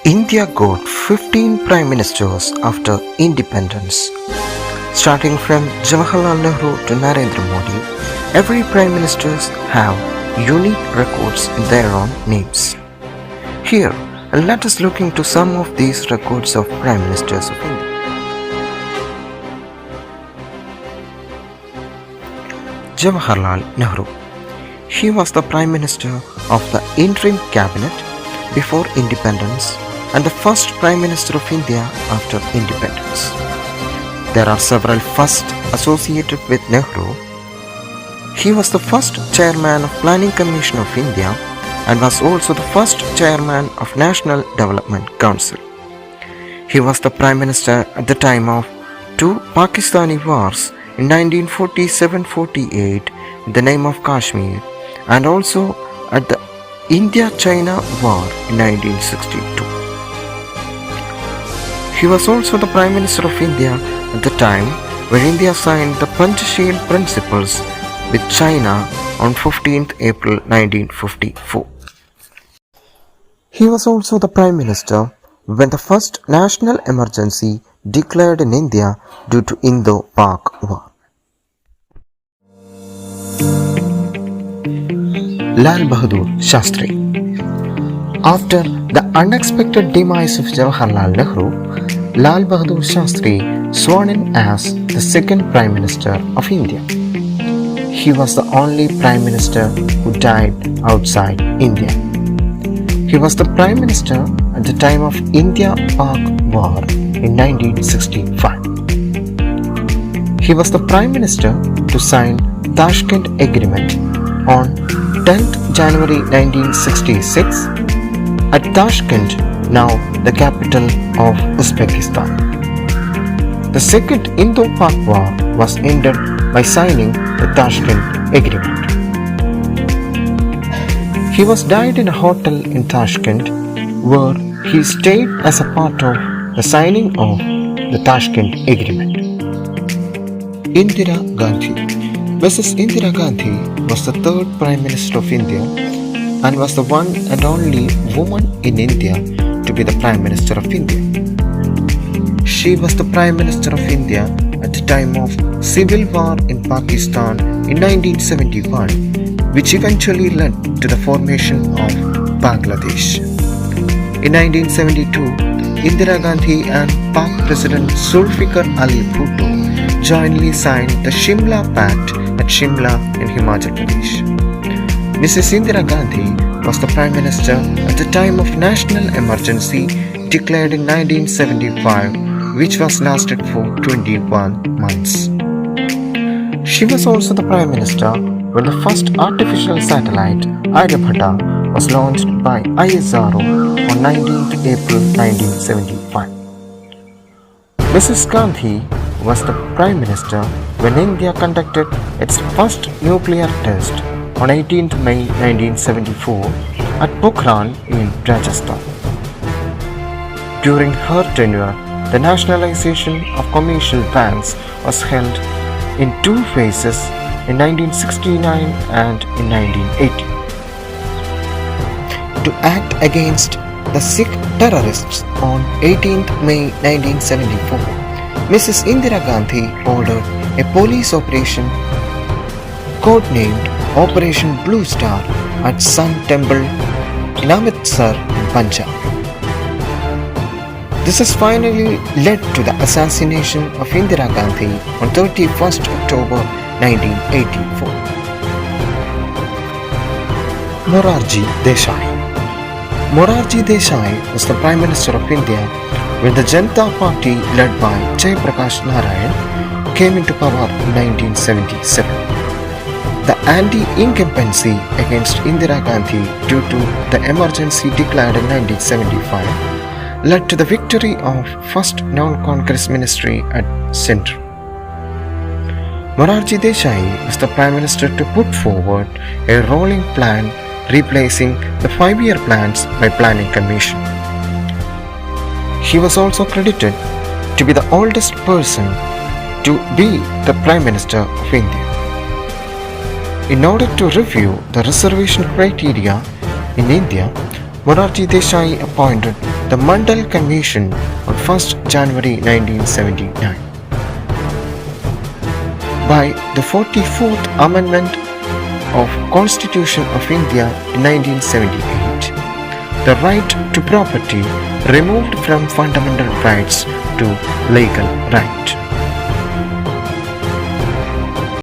India got 15 prime ministers after independence. Starting from Jawaharlal Nehru to Narendra Modi, every prime ministers have unique records in their own names. Here, let us look into some of these records of prime ministers of India. Jawaharlal Nehru. He was the prime minister of the interim cabinet before independence and the first Prime Minister of India after independence. There are several firsts associated with Nehru. He was the first chairman of Planning Commission of India and was also the first chairman of National Development Council. He was the Prime Minister at the time of two Pakistani wars in 1947-48 in the name of Kashmir and also at the India-China War in 1962. He was also the Prime Minister of India at the time when India signed the Panchasheel Principles with China on 15th April 1954. He was also the Prime Minister when the first national emergency declared in India due to Indo-Pak War. Lal Bahadur Shastri. After the unexpected demise of Jawaharlal Nehru, Lal Bahadur Shastri sworn in as the second Prime Minister of India. He was the only Prime Minister who died outside India. He was the Prime Minister at the time of India-Pak War in 1965. He was the Prime Minister to sign Tashkent Agreement on 10th January 1966 at Tashkent, now the capital of Uzbekistan. The Second Indo-Pak War was ended by signing the Tashkent Agreement. He was died in a hotel in Tashkent where he stayed as a part of the signing of the Tashkent Agreement. Indira Gandhi. Mrs. Indira Gandhi was the third Prime Minister of India and was the one and only woman in India to be the Prime Minister of India. She was the Prime Minister of India at the time of civil war in Pakistan in 1971, which eventually led to the formation of Bangladesh. In 1972, Indira Gandhi and Pak President Zulfikar Ali Bhutto jointly signed the Shimla Pact at Shimla in Himachal Pradesh. Mrs. Indira Gandhi was the Prime Minister at the time of national emergency declared in 1975, which was lasted for 21 months. She was also the Prime Minister when the first artificial satellite, Aryabhata, was launched by ISRO on 19th April 1975. Mrs. Gandhi was the Prime Minister when India conducted its first nuclear test on 18th May 1974 at Pokhran in Rajasthan. During her tenure, the nationalization of commercial banks was held in two phases in 1969 and in 1980. To act against the Sikh terrorists on 18th May 1974, Mrs. Indira Gandhi ordered a police operation codenamed Operation Blue Star at Sun Temple in Amritsar, Punjab. This has finally led to the assassination of Indira Gandhi on 31st October 1984. Morarji Desai. Morarji Desai was the Prime Minister of India when the Janata Party led by Jayaprakash Narayan came into power in 1977. The anti-incumbency against Indira Gandhi due to the emergency declared in 1975 led to the victory of first non-Congress ministry at Centre. Morarji Desai was the Prime Minister to put forward a rolling plan replacing the 5-year plans by Planning Commission. He was also credited to be the oldest person to be the Prime Minister of India. In order to review the reservation criteria in India, Morarji Desai appointed the Mandal Convention on 1st January 1979. By the 44th Amendment of Constitution of India in 1978, the right to property removed from fundamental rights to legal right.